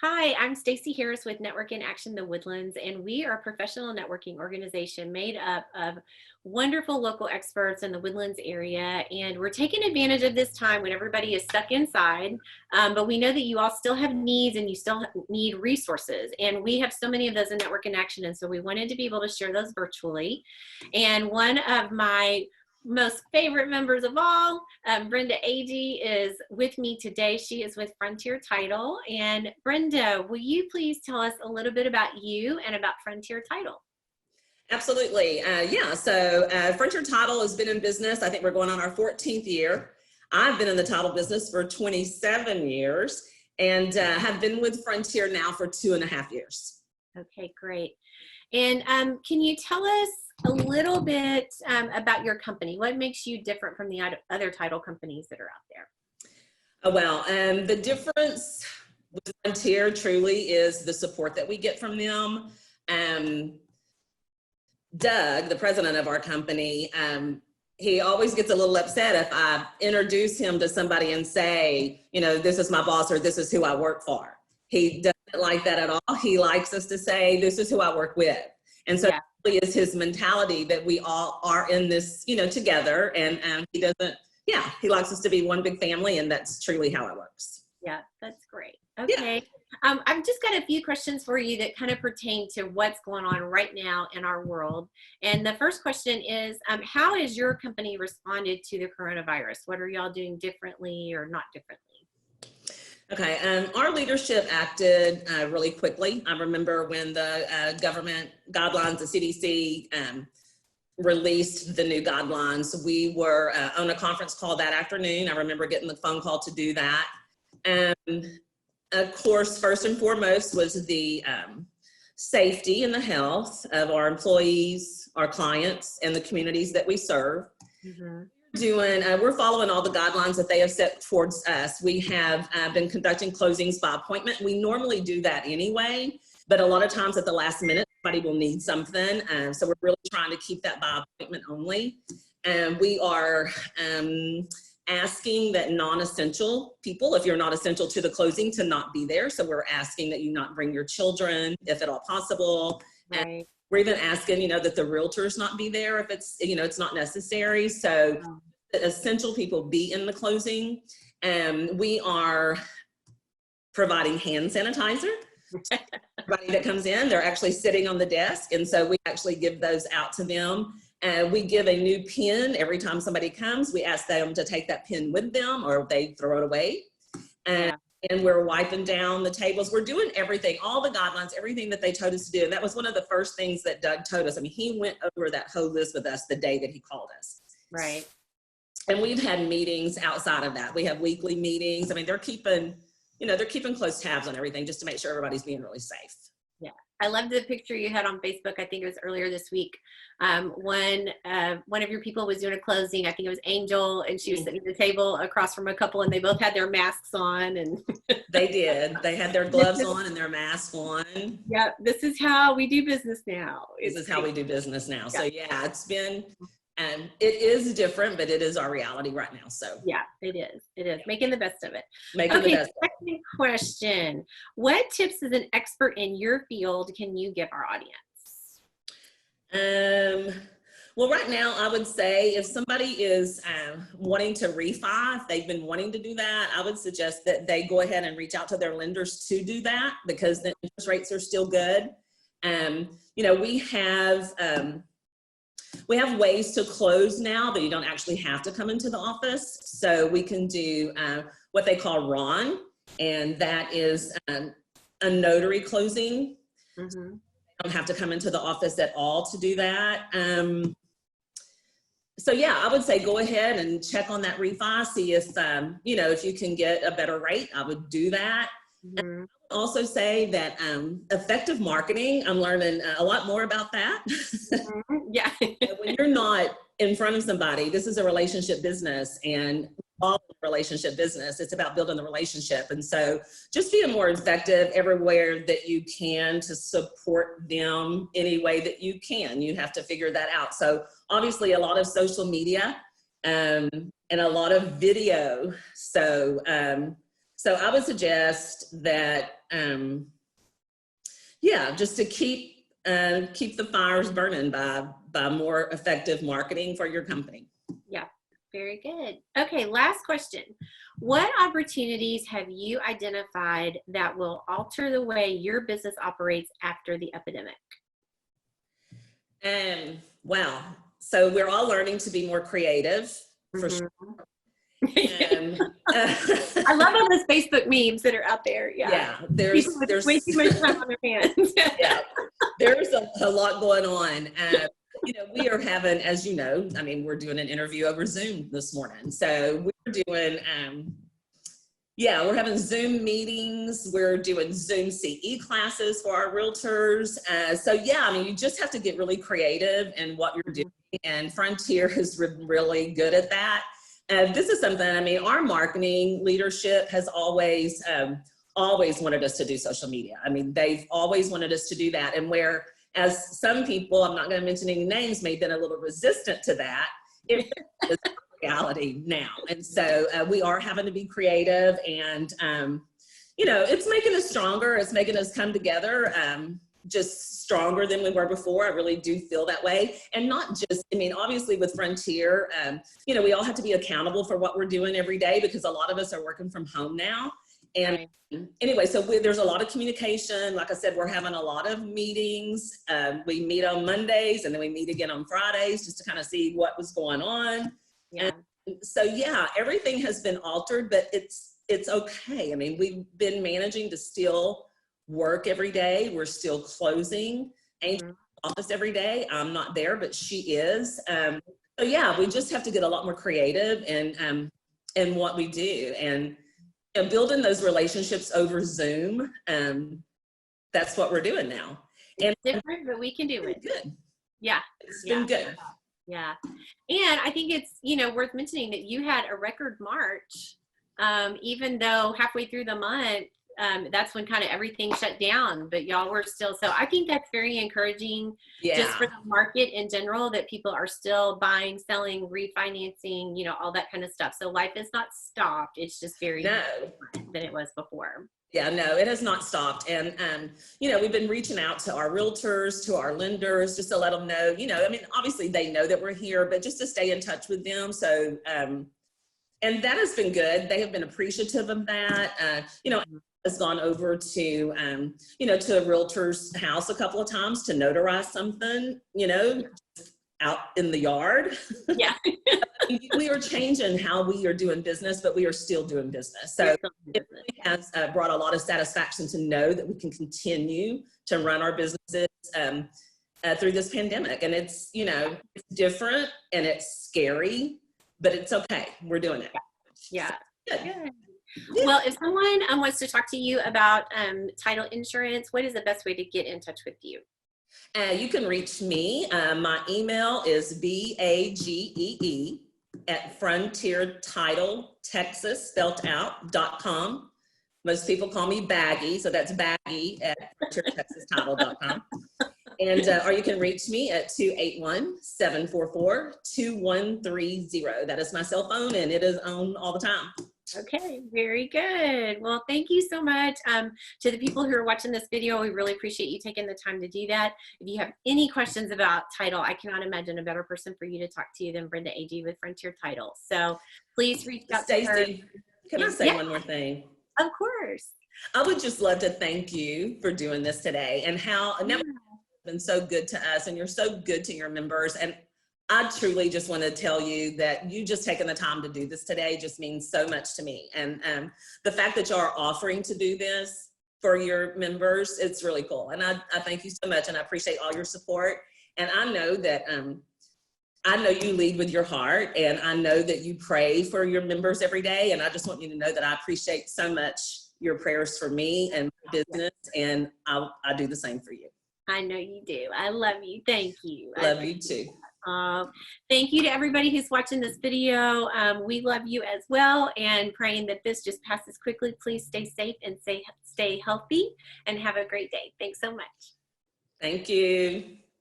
Hi, I'm Stacy Harris with Network in Action The Woodlands, and we are a professional networking organization made up of wonderful local experts in the Woodlands area. And we're taking advantage of this time when everybody is stuck inside, but we know that you all still have needs and you still need resources. And we have so many of those in Network in Action, and so we wanted to be able to share those virtually. And one of my most favorite members of all, Brenda Agee, is with me today. She is with Frontier Title. And Brenda, will you please tell us a little bit about you and about Frontier Title? Absolutely. So Frontier Title has been in business. I think we're going on our 14th year. I've been in the title business for 27 years and have been with Frontier now for 2.5 years. Okay, great. And can you tell us a little bit about your company? What makes you different from the other title companies that are out there? The difference with Frontier truly is the support that we get from them. Doug, the president of our company, he always gets a little upset if I introduce him to somebody and say, this is my boss or this is who I work for. He doesn't like that at all. He likes us to say, this is who I work with. And so that really is his mentality that we all are in this, together. And he likes us to be one big family, and that's truly how it works. Yeah, that's great. Okay. Yeah. I've just got a few questions for you that kind of pertain to what's going on right now in our world. And the first question is, how has your company responded to the coronavirus? What are y'all doing differently or not differently? Okay, our leadership acted really quickly. I remember when the government guidelines, the CDC, released the new guidelines. We were on a conference call that afternoon. I remember getting the phone call to do that. And of course, first and foremost was the safety and the health of our employees, our clients, and the communities that we serve. Mm-hmm. We're following all the guidelines that they have set towards us. We have been conducting closings by appointment. We normally do that anyway, but a lot of times at the last minute, somebody will need something. So we're really trying to keep that by appointment only. And we are asking that non-essential people, if you're not essential to the closing, to not be there. So we're asking that you not bring your children, if at all possible. Right. And we're even asking, that the realtors not be there if it's, it's not necessary. So the essential people be in the closing. And we are providing hand sanitizer. Everybody that comes in, they're actually sitting on the desk. And so we actually give those out to them. We give a new pin every time somebody comes. We ask them to take that pin with them or they throw it away. And we're wiping down the tables. We're doing everything, all the guidelines, everything that they told us to do. And that was one of the first things that Doug told us. I mean, he went over that whole list with us the day that he called us. Right. And we've had meetings outside of that. We have weekly meetings. I mean, they're keeping close tabs on everything just to make sure everybody's being really safe. Yeah. I love the picture you had on Facebook. I think it was earlier this week. One of your people was doing a closing. I think it was Angel, and she was sitting at the table across from a couple, and they both had their masks on. And they did. They had their gloves on and their masks on. Yeah, this is how we do business now. This is how we do business now. Yeah. So yeah, it's been. It is different, but it is our reality right now. So yeah, it is. It is making the best of it. Making the best. Second question: what tips as an expert in your field can you give our audience? Well, right now, I would say if somebody is wanting to refi, if they've been wanting to do that, I would suggest that they go ahead and reach out to their lenders to do that because the interest rates are still good. We have ways to close now that you don't actually have to come into the office. So we can do what they call RON, and that is a notary closing. Mm-hmm. You don't have to come into the office at all to do that. So yeah, I would say go ahead and check on that refi, see if, if you can get a better rate. I would do that. Mm-hmm. Also say that effective marketing, I'm learning a lot more about that. Yeah. When you're not in front of somebody, this is a relationship business, and all relationship business, it's about building the relationship. And so just being more effective everywhere that you can to support them any way that you can. You have to figure that out. So obviously a lot of social media and a lot of video. So I would suggest that yeah, just to keep the fires burning by more effective marketing for your company. Yeah, very good. Okay, last question. What opportunities have you identified that will alter the way your business operates after the epidemic? Wow. So we're all learning to be more creative, for sure. I love all those Facebook memes that are out there. Yeah, there's way too much time on their hands. Yeah, there's a lot going on. You know, we are having, as you know, I mean, we're doing an interview over Zoom this morning. So we're doing, yeah, we're having Zoom meetings. We're doing Zoom CE classes for our realtors. So yeah, I mean, you just have to get really creative in what you're doing. And Frontier is really good at that. This is something, I mean, our marketing leadership has always wanted us to do social media. I mean, they've always wanted us to do that. And whereas some people, I'm not going to mention any names, may have been a little resistant to that, it is reality now. And so we are having to be creative, and, you know, it's making us stronger. It's making us come together just stronger than we were before. I really do feel that way. And not just, I mean, obviously with Frontier, you know, we all have to be accountable for what we're doing every day, because a lot of us are working from home now. And anyway, so there's a lot of communication. Like I said, we're having a lot of meetings. We meet on Mondays, and then we meet again on Fridays just to kind of see what was going on. Yeah. And so, yeah, everything has been altered, but it's okay. I mean, we've been managing to still work every day. We're still closing Angel's office every day. I'm not there, but she is. So yeah, we just have to get a lot more creative in what we do, and building those relationships over Zoom. That's what we're doing now. It's different, but we can do it. Good. Yeah. It's been good. Yeah. And I think it's, you know, worth mentioning that you had a record March, even though halfway through the month, that's when kind of everything shut down, but y'all were still, so I think that's very encouraging, just for the market in general, that people are still buying, selling, refinancing, you know, all that kind of stuff. So life has not stopped. It's just very different than it was before. Yeah, no, it has not stopped. And, you know, we've been reaching out to our realtors, to our lenders, just to let them know, you know, I mean, obviously they know that we're here, but just to stay in touch with them. So, and that has been good. They have been appreciative of that. You know, has gone over to, you know, to a realtor's house a couple of times to notarize something, you know, out in the yard. Yeah. We are changing how we are doing business, but we are still doing business. So it really has brought a lot of satisfaction to know that we can continue to run our businesses through this pandemic. And it's, you know, it's different and it's scary, but it's okay. We're doing it. Yeah. So, good. Well, if someone wants to talk to you about title insurance, what is the best way to get in touch with you? You can reach me. My email is bagee@frontiertitletexas.com. Most people call me Baggy, so that's baggy@frontiertexastitle.com. And or you can reach me at 281-744-2130. That is my cell phone, and it is on all the time. Okay, very good. Well, thank you so much to the people who are watching this video. We really appreciate you taking the time to do that. If you have any questions about title, I cannot imagine a better person for you to talk to than Brenda Agee with Frontier Title. So please reach out to her. Stacy, can I say one more thing? Of course. I would just love to thank you for doing this today, and how networking has been so good to us, and you're so good to your members. And I truly just want to tell you that you just taking the time to do this today just means so much to me. And the fact that you are offering to do this for your members, it's really cool. And I thank you so much, and I appreciate all your support. And I know that I know you lead with your heart, and I know that you pray for your members every day. And I just want you to know that I appreciate so much your prayers for me and my business, and I do the same for you. I know you do. I love you. Thank you. Love you too. Thank you to everybody who's watching this video. We love you as well, and praying that this just passes quickly. Please stay safe and stay healthy, and have a great day. Thanks so much. Thank you.